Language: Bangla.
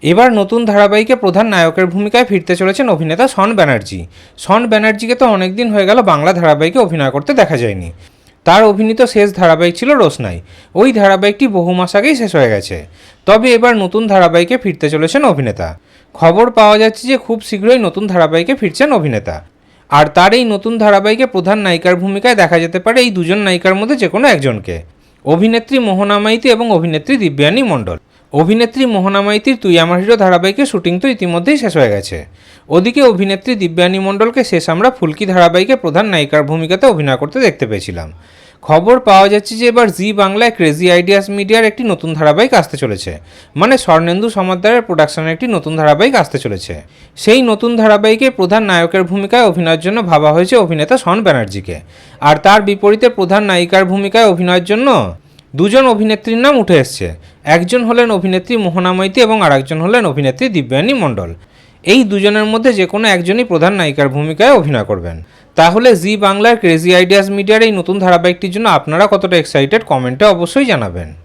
এবার নতুন ধারাবাহিকে প্রধান নায়কের ভূমিকায় ফিরতে চলেছেন অভিনেতা শন ব্যানার্জি। শন ব্যানার্জিকে তো অনেকদিন হয়ে গেল বাংলা ধারাবাহিকে অভিনয় করতে দেখা যায়নি। তার অভিনীত শেষ ধারাবাহিক ছিল রোশনাই। ওই ধারাবাহিকটি বহু মাস আগেই শেষ হয়ে গেছে। তবে এবার নতুন ধারাবাহিকে ফিরতে চলেছেন অভিনেতা। খবর পাওয়া যাচ্ছে যে খুব শীঘ্রই নতুন ধারাবাহিকে ফিরছেন অভিনেতা। আর তার এই নতুন ধারাবাহিকে প্রধান নায়িকার ভূমিকায় দেখা যেতে পারে এই দুজন নায়িকার মধ্যে যে কোনো একজনকে, অভিনেত্রী মোহনা মাইতি এবং অভিনেত্রী দিব্যানী মণ্ডল। অভিনেত্রী মোহনা মাইতির তুই আমার হিরো ধারাবাহিকের শুটিং তো ইতিমধ্যেই শেষ হয়ে গেছে। ওদিকে অভিনেত্রী দিব্যানী মণ্ডলকে শেষ আমরা ফুলকি ধারাবাহিকে প্রধান নায়িকার ভূমিকাতে অভিনয় করতে দেখতে পেয়েছিলাম। খবর পাওয়া যাচ্ছে যে এবার জি বাংলায় ক্রেজি আইডিয়াস মিডিয়ার একটি নতুন ধারাবাহিক আসতে চলেছে, মানে স্বর্ণেন্দু সমাদ্দারের প্রোডাকশনের একটি নতুন ধারাবাহিক আসতে চলেছে। সেই নতুন ধারাবাহিকে প্রধান নায়কের ভূমিকায় অভিনয়ের জন্য ভাবা হয়েছে অভিনেতা শন ব্যানার্জিকে। আর তার বিপরীতে প্রধান নায়িকার ভূমিকায় অভিনয়ের জন্য দুজন অভিনেত্রীর নাম উঠে এসছে। একজন হলেন অভিনেত্রী মোহনা মাইতি এবং আরেকজন হলেন অভিনেত্রী দিব্যানী মণ্ডল। এই দুজনের মধ্যে যে কোনো একজনই প্রধান নায়িকার ভূমিকায় অভিনয় করবেন। তাহলে জি বাংলার ক্রেজি আইডিয়াস মিডিয়ার এই নতুন ধারাবাহিকটির জন্য আপনারা কতটা এক্সাইটেড কমেন্টে অবশ্যই জানাবেন।